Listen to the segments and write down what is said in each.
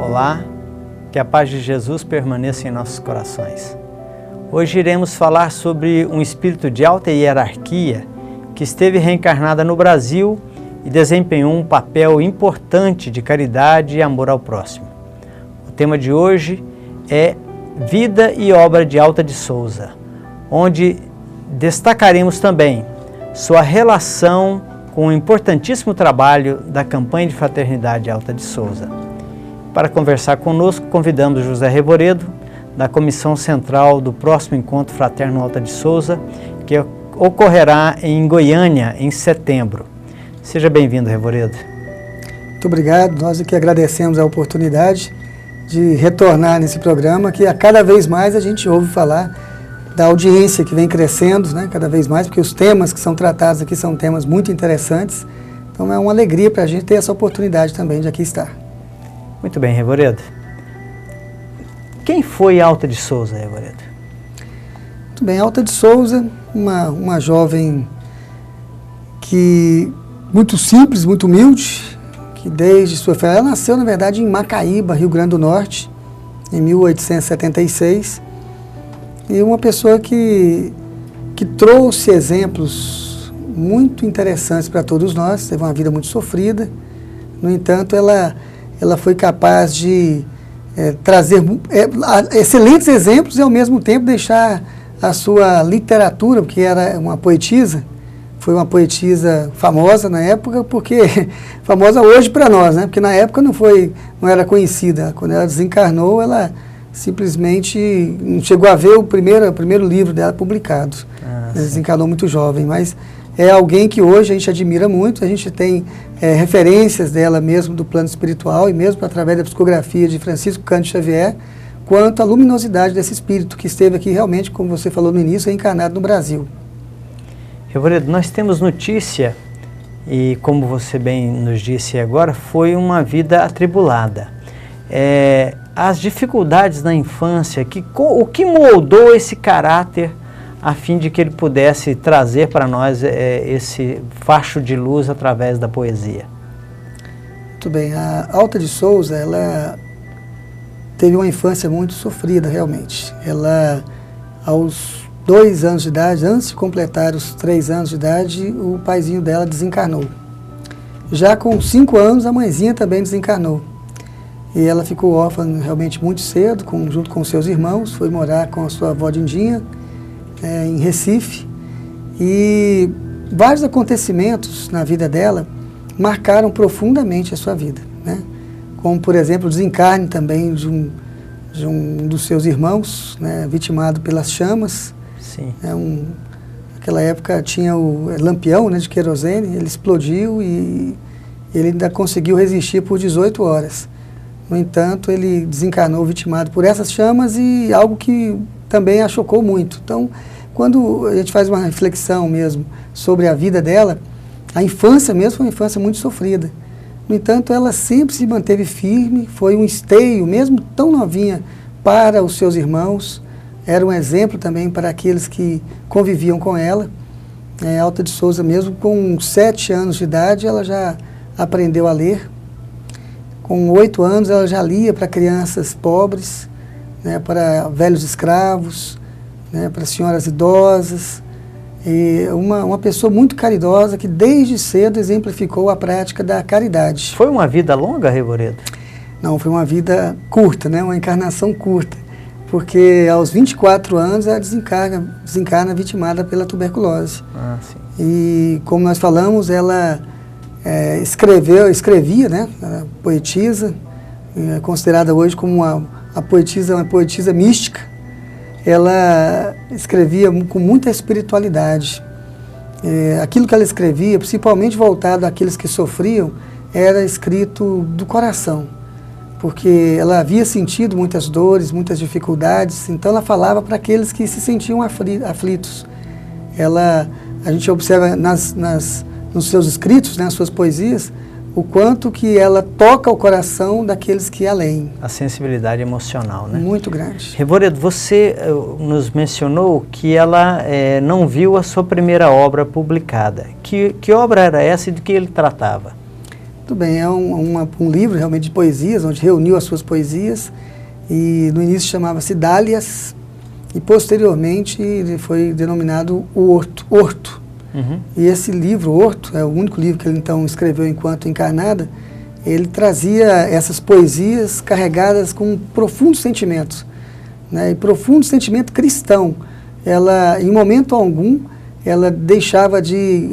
Olá, que a paz de Jesus permaneça em nossos corações. Hoje iremos falar sobre um espírito de alta hierarquia que esteve reencarnada no Brasil e desempenhou um papel importante de caridade e amor ao próximo. O tema de hoje é Vida e Obra de Alta de Souza, onde destacaremos também sua relação com o importantíssimo trabalho da campanha de fraternidade Alta de Souza. Para conversar conosco, convidamos José Revoredo, da Comissão Central do próximo Encontro Fraterno Alta de Souza, que ocorrerá em Goiânia em setembro. Seja bem-vindo, Revoredo. Muito obrigado. Nós aqui agradecemos a oportunidade de retornar nesse programa, que a cada vez mais a gente ouve falar da audiência que vem crescendo, né, cada vez mais, porque os temas que são tratados aqui são temas muito interessantes. Então é uma alegria para a gente ter essa oportunidade também de aqui estar. Muito bem, Revoredo. Quem foi Alta de Souza, Revoredo? Muito bem, Alta de Souza, uma jovem que muito simples, muito humilde, que desde sua filha, ela nasceu na verdade em Macaíba, Rio Grande do Norte, em 1876, e uma pessoa que trouxe exemplos muito interessantes para todos nós. Teve uma vida muito sofrida, no entanto ela foi capaz de trazer excelentes exemplos e ao mesmo tempo deixar a sua literatura, porque era uma poetisa, foi uma poetisa famosa na época, porque famosa hoje para nós, né? Porque na época não era conhecida. Quando ela desencarnou, ela simplesmente não chegou a ver o primeiro livro dela publicado. Ela desencarnou muito jovem, mas é alguém que hoje a gente admira muito. A gente tem referências dela mesmo do plano espiritual e mesmo através da psicografia de Francisco Cândido Xavier, quanto à luminosidade desse espírito que esteve aqui realmente, como você falou no início, reencarnado no Brasil. Revoredo, nós temos notícia, e como você bem nos disse agora, foi uma vida atribulada. As dificuldades na infância, o que moldou esse caráter a fim de que ele pudesse trazer para nós esse facho de luz através da poesia? Muito bem, a Alta de Souza, ela teve uma infância muito sofrida realmente. Ela, aos 2 anos de idade, antes de completar os 3 anos de idade, o paizinho dela desencarnou. Já com 5 anos, a mãezinha também desencarnou. E ela ficou órfã realmente muito cedo, junto com seus irmãos, foi morar com a sua avó Dindinha, em Recife, e vários acontecimentos na vida dela marcaram profundamente a sua vida, né? Como, por exemplo, o desencarne também de um dos seus irmãos, né, vitimado pelas chamas. Sim. Naquela época tinha o lampião, né, de querosene, ele explodiu e ele ainda conseguiu resistir por 18 horas. No entanto, ele desencarnou vitimado por essas chamas, e algo que também a chocou muito. Então, quando a gente faz uma reflexão mesmo sobre a vida dela, a infância mesmo foi uma infância muito sofrida. No entanto, ela sempre se manteve firme, foi um esteio, mesmo tão novinha, para os seus irmãos, era um exemplo também para aqueles que conviviam com ela. Alta de Souza, mesmo com 7 anos de idade, ela já aprendeu a ler. Com 8 anos, ela já lia para crianças pobres, né, para velhos escravos, né, para senhoras idosas, e uma pessoa muito caridosa que desde cedo exemplificou a prática da caridade. Foi uma vida longa, Revoredo? Não, foi uma vida curta, né, uma encarnação curta, porque aos 24 anos ela desencarna vitimada pela tuberculose. Sim. E como nós falamos, ela escrevia, né, era poetisa, considerada hoje como uma poetisa mística. Ela escrevia com muita espiritualidade. Aquilo que ela escrevia, principalmente voltado àqueles que sofriam, era escrito do coração, porque ela havia sentido muitas dores, muitas dificuldades, então ela falava para aqueles que se sentiam aflitos. A gente observa nos seus escritos, nas suas poesias, o quanto que ela toca o coração daqueles que a leem. A sensibilidade emocional, né? Muito grande. Revoredo, você nos mencionou que ela não viu a sua primeira obra publicada. Que obra era essa e de que ele tratava? Tudo bem, é um livro realmente de poesias, onde reuniu as suas poesias, e no início chamava-se Dálias, e posteriormente ele foi denominado o Horto. Uhum. E esse livro, Horto, é o único livro que ele então escreveu enquanto encarnada. Ele trazia essas poesias carregadas com profundos sentimentos, né, e profundo sentimento cristão. Ela, em momento algum, ela deixava de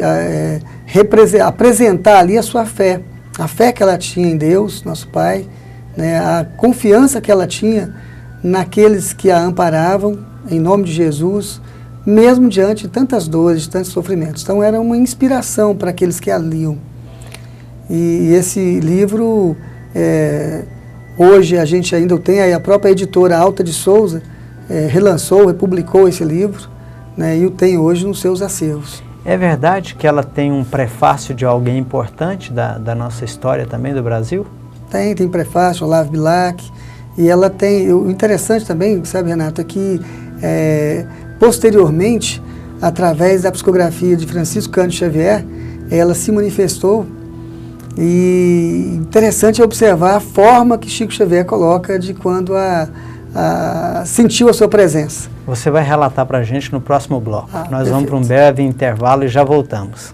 apresentar ali a sua fé, a fé que ela tinha em Deus, nosso Pai, né, a confiança que ela tinha naqueles que a amparavam, em nome de Jesus, mesmo diante de tantas dores, de tantos sofrimentos. Então era uma inspiração para aqueles que a liam. E esse livro, hoje a gente ainda tem, aí a própria editora Alta de Souza relançou, republicou esse livro, né, e o tem hoje nos seus acervos. É verdade que ela tem um prefácio de alguém importante da nossa história também do Brasil? Tem prefácio, Olavo Bilac, e ela tem, o interessante também, sabe, Renato, é que posteriormente, através da psicografia de Francisco Cândido Xavier, ela se manifestou, e interessante é observar a forma que Chico Xavier coloca de quando sentiu a sua presença. Você vai relatar para a gente no próximo bloco. Nós Perfeito. vamos para um breve intervalo e já voltamos.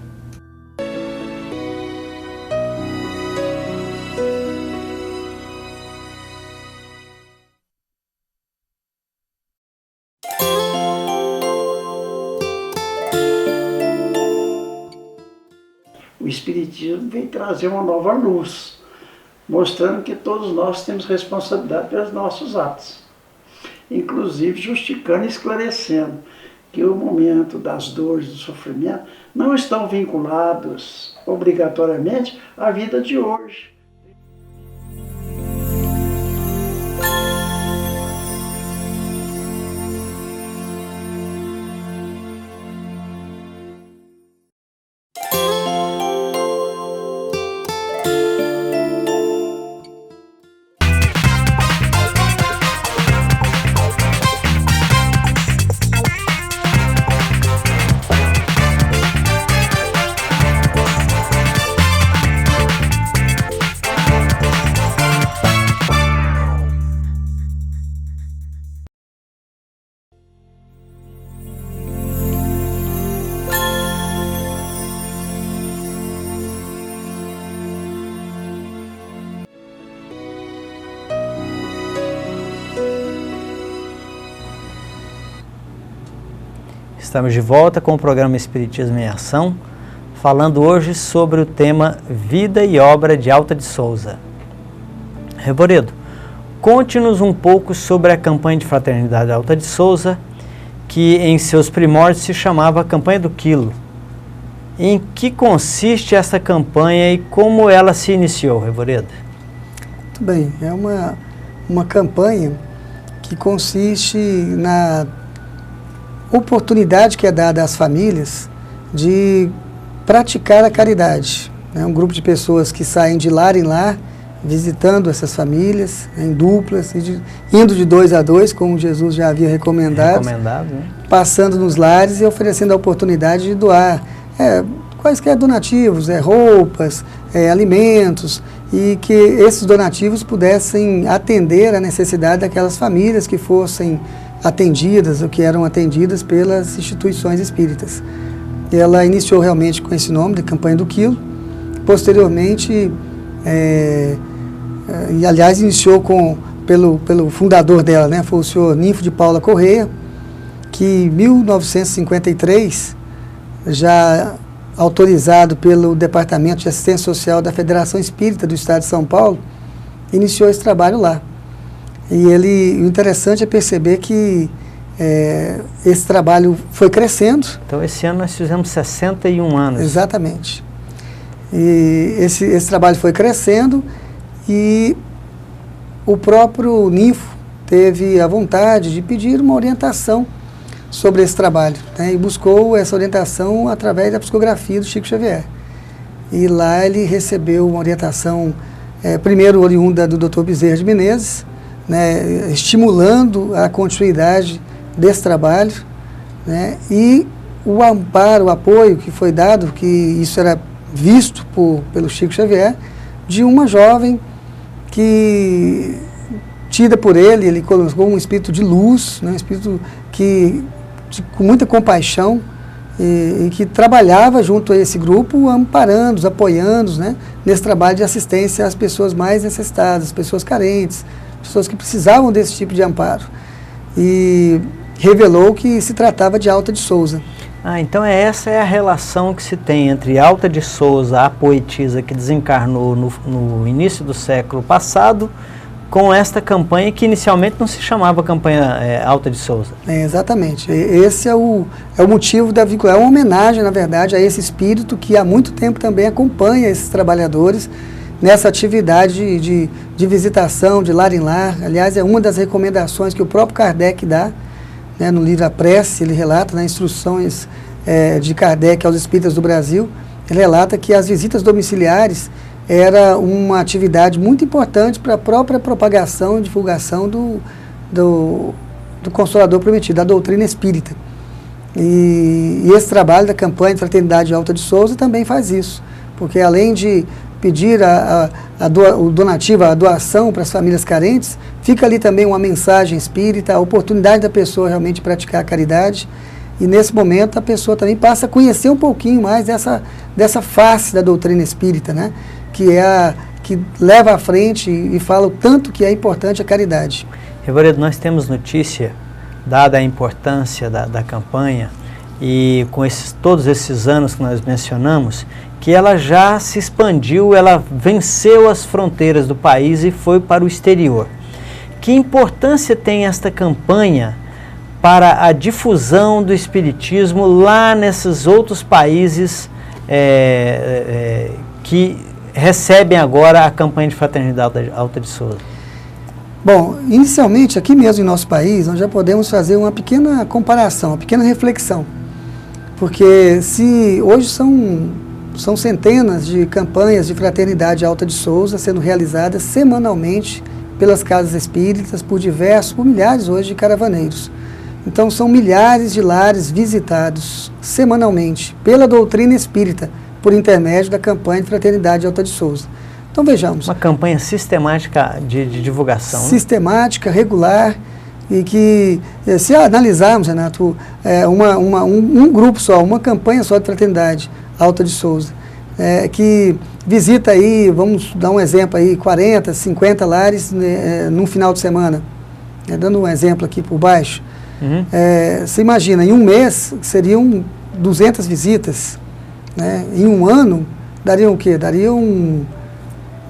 O Espiritismo vem trazer uma nova luz, mostrando que todos nós temos responsabilidade pelos nossos atos, inclusive justificando e esclarecendo que o momento das dores, do sofrimento, não estão vinculados obrigatoriamente à vida de hoje. Estamos de volta com o programa Espiritismo em Ação, falando hoje sobre o tema Vida e Obra de Alta de Souza. Revoredo, conte-nos um pouco sobre a campanha de fraternidade Alta de Souza, que em seus primórdios se chamava Campanha do Quilo. Em que consiste essa campanha e como ela se iniciou, Revoredo? Muito bem, é uma campanha que consiste na oportunidade que é dada às famílias de praticar a caridade. É um grupo de pessoas que saem de lar em lar, visitando essas famílias, em duplas, indo de 2 a 2, como Jesus já havia recomendado, Né? Passando nos lares e oferecendo a oportunidade de doar quaisquer donativos, roupas, alimentos, e que esses donativos pudessem atender a necessidade daquelas famílias que fossem atendidas ou que eram atendidas pelas instituições espíritas. Ela iniciou realmente com esse nome, de Campanha do Quilo. Posteriormente, e aliás iniciou pelo fundador dela, né, foi o senhor Ninfo de Paula Correia, que em 1953, já autorizado pelo Departamento de Assistência Social da Federação Espírita do Estado de São Paulo, iniciou esse trabalho lá. E o interessante é perceber que esse trabalho foi crescendo. Então esse ano nós fizemos 61 anos. Exatamente. E esse trabalho foi crescendo e o próprio Ninfo teve a vontade de pedir uma orientação sobre esse trabalho, né, e buscou essa orientação através da psicografia do Chico Xavier. E lá ele recebeu uma orientação, primeiro oriunda do Dr. Bezerra de Menezes, né, estimulando a continuidade desse trabalho, né, e o amparo, o apoio que foi dado, que isso era visto pelo Chico Xavier, de uma jovem que, tida por ele colocou um espírito de luz, né, um espírito com muita compaixão, e que trabalhava junto a esse grupo, amparando-os, apoiando-os, né, nesse trabalho de assistência às pessoas mais necessitadas, às pessoas carentes, pessoas que precisavam desse tipo de amparo. E revelou que se tratava de Alta de Souza. Então essa é a relação que se tem entre Alta de Souza, a poetisa que desencarnou no início do século passado, com esta campanha que inicialmente não se chamava campanha Alta de Souza. Exatamente. Esse é o motivo da vinculação. É uma homenagem, na verdade, a esse espírito que há muito tempo também acompanha esses trabalhadores nessa atividade de visitação, de lar em lar. Aliás, é uma das recomendações que o próprio Kardec dá, né, no livro A Prece. Ele relata nas instruções de Kardec aos espíritas do Brasil, ele relata que as visitas domiciliares era uma atividade muito importante para a própria propagação e divulgação do Consolador Prometido, da doutrina espírita. E esse trabalho da campanha de Fraternidade Alta de Souza também faz isso, porque além de pedir o donativo, a doação para as famílias carentes, fica ali também uma mensagem espírita, a oportunidade da pessoa realmente praticar a caridade, e nesse momento a pessoa também passa a conhecer um pouquinho mais dessa face da doutrina espírita, né? Que leva à frente e fala o tanto que é importante a caridade. Revoredo, nós temos notícia, dada a importância da campanha, e com todos esses anos que nós mencionamos, que ela já se expandiu, ela venceu as fronteiras do país e foi para o exterior. Que importância tem esta campanha para a difusão do espiritismo lá nesses outros países que recebem agora a campanha de Fraternidade Alta de Souza? Bom, inicialmente aqui mesmo em nosso país, nós já podemos fazer uma pequena comparação, uma pequena reflexão. Porque se hoje são centenas de campanhas de Fraternidade Alta de Souza sendo realizadas semanalmente pelas casas espíritas, por milhares hoje de caravaneiros. Então são milhares de lares visitados semanalmente pela doutrina espírita, por intermédio da campanha de Fraternidade Alta de Souza. Então vejamos. Uma campanha sistemática de divulgação. Sistemática, regular, e que, se analisarmos, Renato, um grupo só, uma campanha só de Fraternidade Alta de Souza, que visita aí, vamos dar um exemplo aí, 40, 50 lares num final de semana, dando um exemplo aqui por baixo. Uhum. Você imagina, em um mês seriam 200 visitas, né? Em um ano dariam o quê? Dariam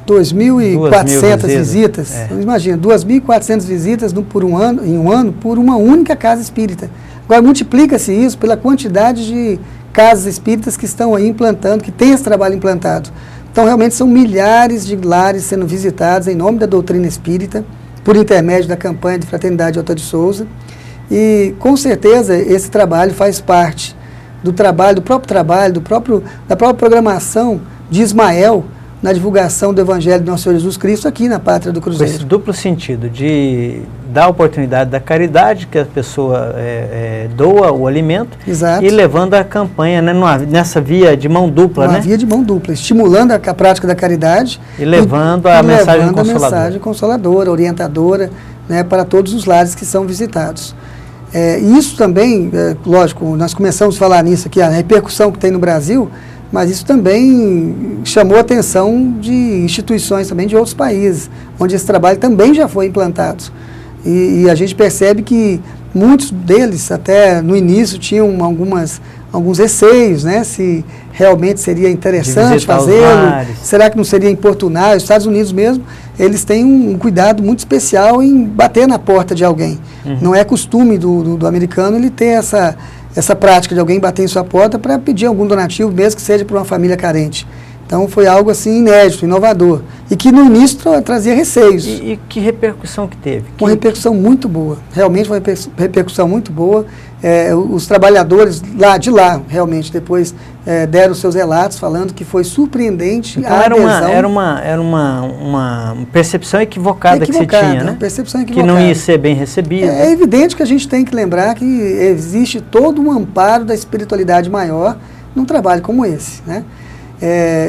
2.400 visitas. Então, imagina, 2.400 visitas em um ano por uma única casa espírita. Agora multiplica-se isso pela quantidade de casas espíritas que estão aí implantando, que têm esse trabalho implantado. Então realmente são milhares de lares sendo visitados em nome da doutrina espírita, por intermédio da campanha de Fraternidade Alta de Souza. E com certeza esse trabalho faz parte do própria programação de Ismael na divulgação do Evangelho de Nosso Senhor Jesus Cristo aqui na Pátria do Cruzeiro. Com esse duplo sentido de dar a oportunidade da caridade, que a pessoa doa o alimento. Exato. E levando a campanha, né, nessa via de mão dupla, uma via de mão dupla, estimulando a prática da caridade e levando a mensagem consoladora. A mensagem consoladora, orientadora, né, para todos os lares que são visitados. Isso também, lógico, nós começamos a falar nisso aqui, a repercussão que tem no Brasil, mas isso também chamou a atenção de instituições também de outros países, onde esse trabalho também já foi implantado. E a gente percebe que muitos deles, até no início, tinham alguns receios, né, se realmente seria interessante fazê-lo, será que não seria importunar? Os Estados Unidos mesmo, eles têm um cuidado muito especial em bater na porta de alguém. Uhum. Não é costume do americano ele ter essa prática de alguém bater em sua porta para pedir algum donativo, mesmo que seja para uma família carente. Então foi algo assim inédito, inovador, e que no início trazia receios. E que repercussão que teve? Uma repercussão muito boa, realmente uma repercussão muito boa. Os trabalhadores de lá realmente depois deram seus relatos falando que foi surpreendente. Então era uma percepção equivocada que se tinha, né? Percepção equivocada. Que não ia ser bem recebida. É evidente que a gente tem que lembrar que existe todo um amparo da espiritualidade maior num trabalho como esse, né?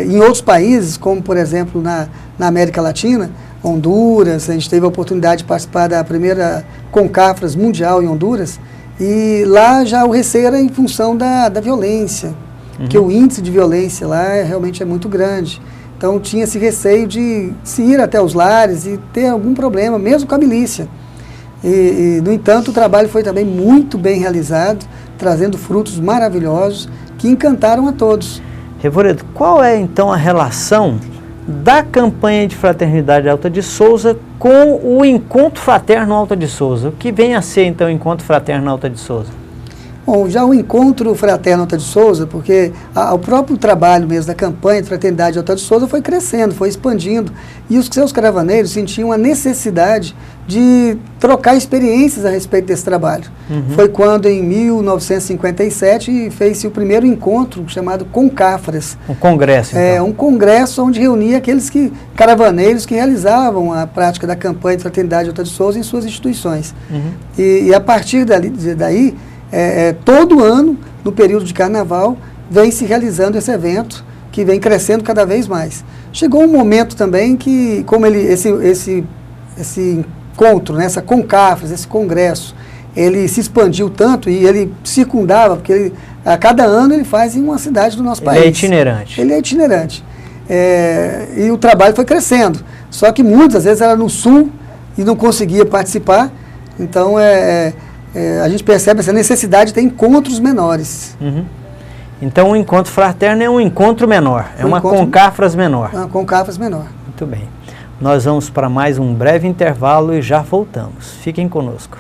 Em outros países, como por exemplo na América Latina, Honduras, a gente teve a oportunidade de participar da primeira Concafras Mundial em Honduras, e lá já o receio era em função da violência, porque o índice de violência lá realmente é muito grande. Então tinha esse receio de se ir até os lares e ter algum problema, mesmo com a milícia. No entanto, o trabalho foi também muito bem realizado, trazendo frutos maravilhosos que encantaram a todos. Revoredo, qual é então a relação da campanha de fraternidade Alta de Souza com o Encontro Fraterno Alta de Souza? O que vem a ser então o Encontro Fraterno Alta de Souza? Bom, já o Encontro Fraterno Alta de Souza, porque o próprio trabalho mesmo da campanha de Fraternidade Alta de Souza foi crescendo, foi expandindo, e os seus caravaneiros sentiam a necessidade de trocar experiências a respeito desse trabalho. Foi quando, em 1957, fez-se o primeiro encontro chamado Concafras. Um congresso, então. Um congresso onde reunia aqueles caravaneiros que realizavam a prática da campanha de Fraternidade Alta de Souza em suas instituições. E a partir daí todo ano, no período de carnaval, vem se realizando esse evento, que vem crescendo cada vez mais. Chegou um momento também que, como esse encontro, né, essa Concafras, esse congresso, ele se expandiu tanto e ele circundava, porque a cada ano ele faz em uma cidade do nosso país. Ele é itinerante. Ele é itinerante. E o trabalho foi crescendo. Só que muitas vezes era no sul e não conseguia participar. Então, a gente percebe essa necessidade de ter encontros menores. Então o encontro fraterno é um encontro menor, é uma Concafras menor. Uma Concafras menor. Muito bem. Nós vamos para mais um breve intervalo e já voltamos. Fiquem conosco.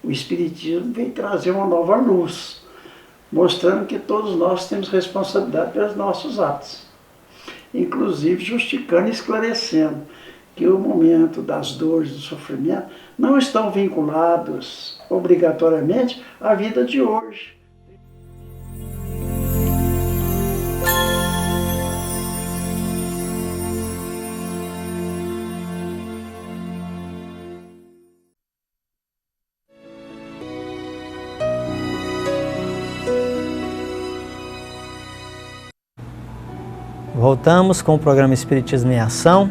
O Espiritismo veio trazer uma nova luz, mostrando que todos nós temos responsabilidade pelos nossos atos, inclusive justificando e esclarecendo que o momento das dores, do sofrimento, não estão vinculados obrigatoriamente à vida de hoje. Voltamos com o programa Espiritismo em Ação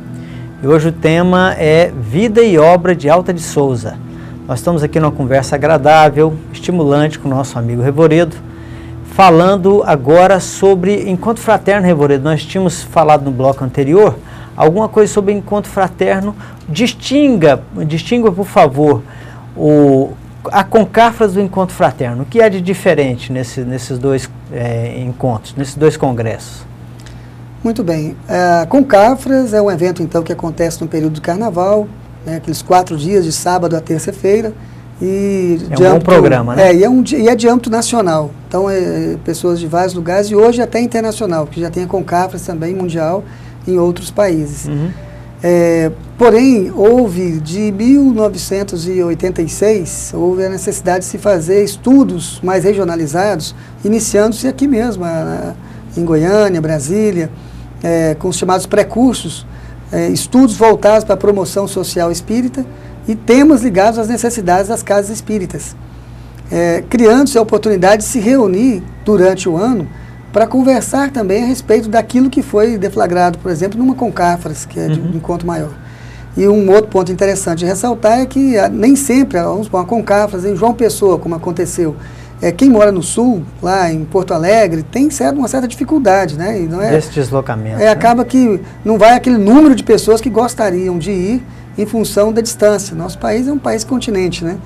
e hoje o tema é Vida e Obra de Alta de Souza. Nós estamos aqui numa conversa agradável, estimulante com o nosso amigo Revoredo, falando agora sobre Encontro Fraterno. Revoredo, nós tínhamos falado no bloco anterior alguma coisa sobre Encontro Fraterno. Distinga por favor, a Concafras do Encontro Fraterno. O que é de diferente nesses dois encontros, nesses dois congressos? Muito bem. A Concafras é um evento, então, que acontece no período do carnaval, né, aqueles 4 dias, de sábado a terça-feira. É um bom programa, né? E é de âmbito nacional. Então, pessoas de vários lugares e hoje até internacional, porque já tem a Concafras também mundial em outros países. Porém, houve, de 1986, houve a necessidade de se fazer estudos mais regionalizados, iniciando-se aqui mesmo, em Goiânia, Brasília, com os chamados pré-cursos, estudos voltados para a promoção social espírita e temas ligados às necessidades das casas espíritas, criando-se a oportunidade de se reunir durante o ano para conversar também a respeito daquilo que foi deflagrado, por exemplo, numa Concafras, que é de um encontro maior. E um outro ponto interessante de ressaltar é que nem sempre, vamos supor, uma Concafras em João Pessoa, como aconteceu, quem mora no sul, lá em Porto Alegre, tem uma certa dificuldade, né? E não desse deslocamento. Acaba que não vai aquele número de pessoas que gostariam de ir em função da distância. Nosso país é um país continente, né?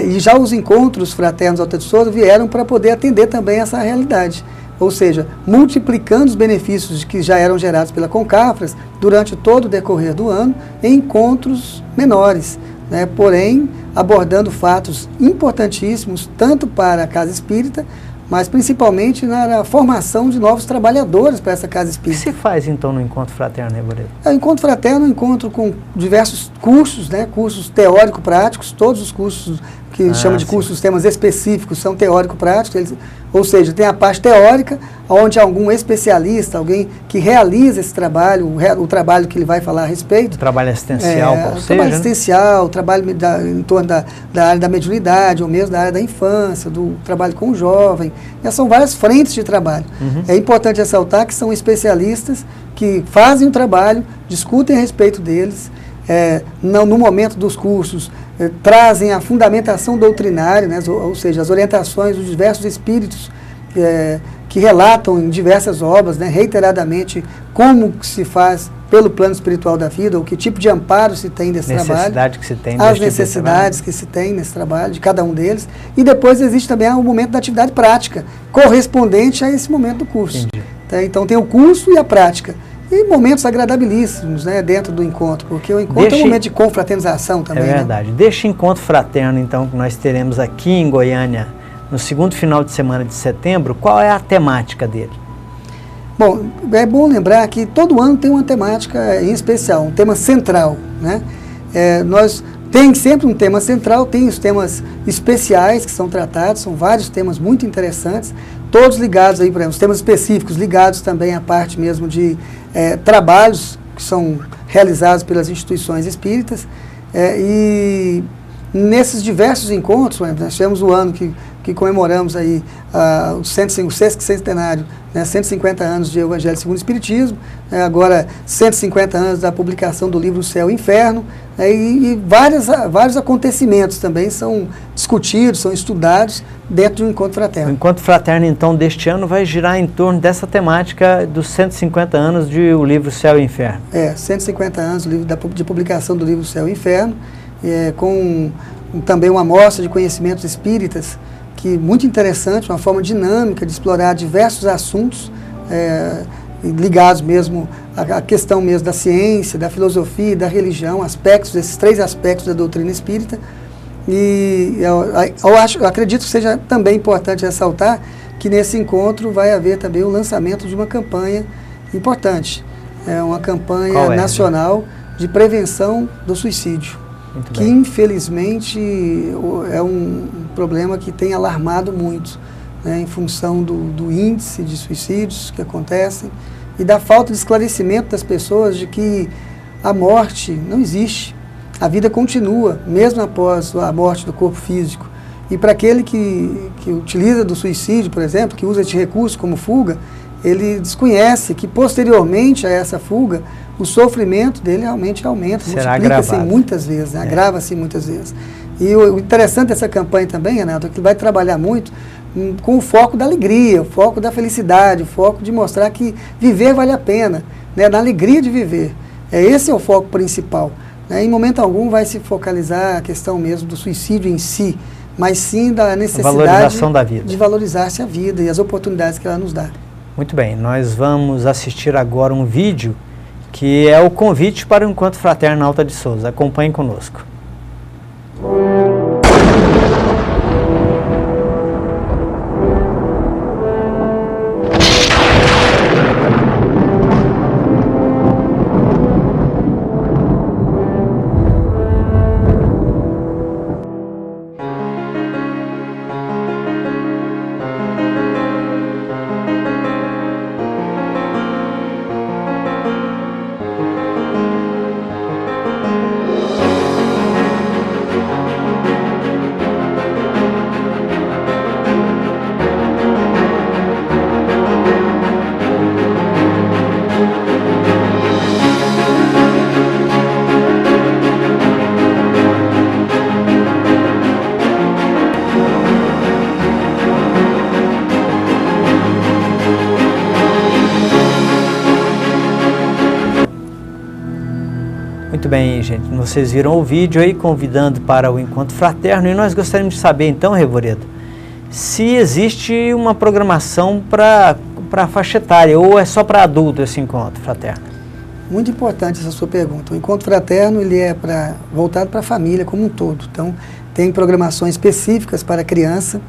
E já os encontros fraternos Alta de Souza vieram para poder atender também essa realidade. Ou seja, multiplicando os benefícios que já eram gerados pela Concafras durante todo o decorrer do ano em encontros menores, né? Porém, abordando fatos importantíssimos tanto para a Casa Espírita, mas principalmente na formação de novos trabalhadores para essa Casa Espírita. O que se faz então no Encontro Fraterno, Reboredo? O Encontro Fraterno é um encontro com diversos cursos, né? Cursos teórico-práticos, todos os cursos que chama de cursos, temas específicos, são teórico-práticos, ou seja, tem a parte teórica, onde algum especialista, alguém que realiza esse trabalho, o trabalho que ele vai falar a respeito. O trabalho assistencial, qual seja, trabalho né? assistencial, o trabalho em torno da área da mediunidade, ou mesmo da área da infância, do trabalho com o jovem. São várias frentes de trabalho. É importante ressaltar que são especialistas que fazem o trabalho, discutem a respeito deles, no momento dos cursos, trazem a fundamentação doutrinária, né, ou seja, as orientações dos diversos espíritos que relatam em diversas obras, né, reiteradamente, como se faz pelo plano espiritual da vida, ou que tipo de amparo se tem desse trabalho, que se tem as necessidades que se tem nesse trabalho, de cada um deles, e depois existe também o momento da atividade prática, correspondente a esse momento do curso. Então tem o curso e a prática. E momentos agradabilíssimos, né, dentro do encontro, porque o encontro é um momento de confraternização também. É verdade. Né? Deste encontro fraterno, então, que nós teremos aqui em Goiânia, no segundo final de semana de setembro, qual é a temática dele? Bom, é bom lembrar que todo ano tem uma temática em especial, um tema central, né? Nós tem sempre um tema central, tem os temas especiais que são tratados, são vários temas muito interessantes, todos ligados aí, por exemplo, os temas específicos ligados também à parte mesmo de trabalhos que são realizados pelas instituições espíritas, e nesses diversos encontros, nós tivemos o ano que comemoramos aí o sexto centenário, né, 150 anos de Evangelho segundo o Espiritismo, agora 150 anos da publicação do livro O Céu e o Inferno, e vários acontecimentos também são discutidos, são estudados dentro de um encontro fraterno. O encontro fraterno, então, deste ano vai girar em torno dessa temática dos 150 anos de o livro O Céu e o Inferno. 150 anos de publicação do livro O Céu e o Inferno, com também uma amostra de conhecimentos espíritas, que muito interessante, uma forma dinâmica de explorar diversos assuntos ligados mesmo à questão mesmo da ciência, da filosofia, da religião, esses 3 aspectos da doutrina espírita. E eu acredito que seja também importante ressaltar que nesse encontro vai haver também o lançamento de uma campanha importante, uma campanha nacional de prevenção do suicídio. Que infelizmente é um problema que tem alarmado muito, né, em função do índice de suicídios que acontecem e da falta de esclarecimento das pessoas de que a morte não existe, a vida continua, mesmo após a morte do corpo físico. E para aquele que utiliza do suicídio, por exemplo, que usa esse recurso como fuga, ele desconhece que posteriormente a essa fuga, o sofrimento dele realmente aumenta, multiplica-se muitas vezes, né? Agrava-se muitas vezes. E o interessante dessa campanha também, Renato, é que vai trabalhar muito com o foco da alegria, o foco da felicidade, o foco de mostrar que viver vale a pena, né? Na alegria de viver. Esse é o foco principal. Né? Em momento algum vai se focalizar a questão mesmo do suicídio em si, mas sim da necessidade de valorizar-se a vida e as oportunidades que ela nos dá. Muito bem, nós vamos assistir agora um vídeo que é o convite para o Encontro Fraterno Alta de Souza. Acompanhe conosco. Muito bem, gente. Vocês viram o vídeo aí convidando para o encontro fraterno e nós gostaríamos de saber então, Revoredo, se existe uma programação para faixa etária ou é só para adulto esse encontro fraterno? Muito importante essa sua pergunta. O encontro fraterno ele é voltado para a família como um todo. Então, tem programações específicas para criança,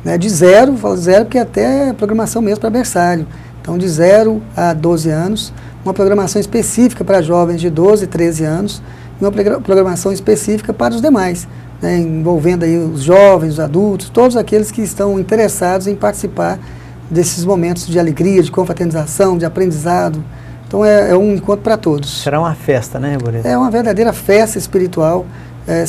né, de 0, falo 0 porque até é programação mesmo para berçário. Então, de 0 a 12 anos, uma programação específica para jovens de 12 e 13 anos e uma programação específica para os demais, né, envolvendo aí os jovens, os adultos, todos aqueles que estão interessados em participar desses momentos de alegria, de confraternização, de aprendizado. Então é um encontro para todos. Será uma festa, né, Revoredo? É uma verdadeira festa espiritual. É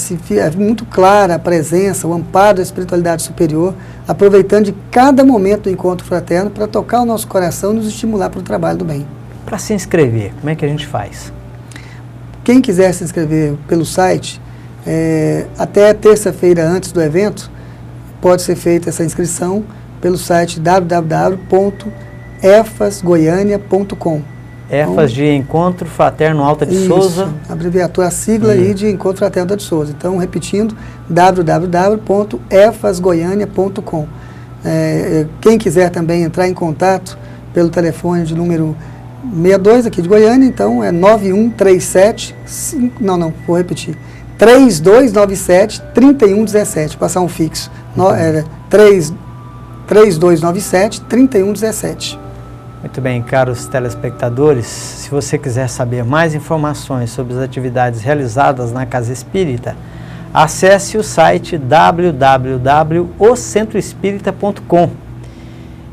muito clara a presença, o amparo da espiritualidade superior, aproveitando de cada momento do encontro fraterno para tocar o nosso coração e nos estimular para o trabalho do bem. Para se inscrever, como é que a gente faz? Quem quiser se inscrever pelo site, até terça-feira antes do evento, pode ser feita essa inscrição pelo site www.efasgoiania.com. EFAS de Encontro Fraterno Alta de Souza. Abreviatura, a sigla aí de Encontro Fraterno Alta de Souza. Então, repetindo, www.efasgoiania.com. Quem quiser também entrar em contato pelo telefone de número 62 aqui de Goiânia, então é 9137, vou repetir, 3297-3117, passar um fixo, 3297-3117. Muito bem, caros telespectadores, se você quiser saber mais informações sobre as atividades realizadas na Casa Espírita, acesse o site www.ocentroespírita.com.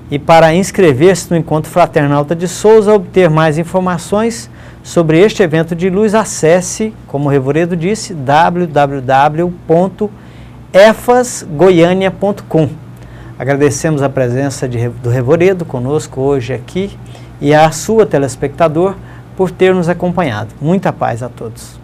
E para inscrever-se no Encontro Fraterno Alta de Souza, obter mais informações sobre este evento de luz, acesse, como o Revoredo disse, www.efasgoiania.com. Agradecemos a presença do Revoredo conosco hoje aqui e a sua telespectador por ter nos acompanhado. Muita paz a todos.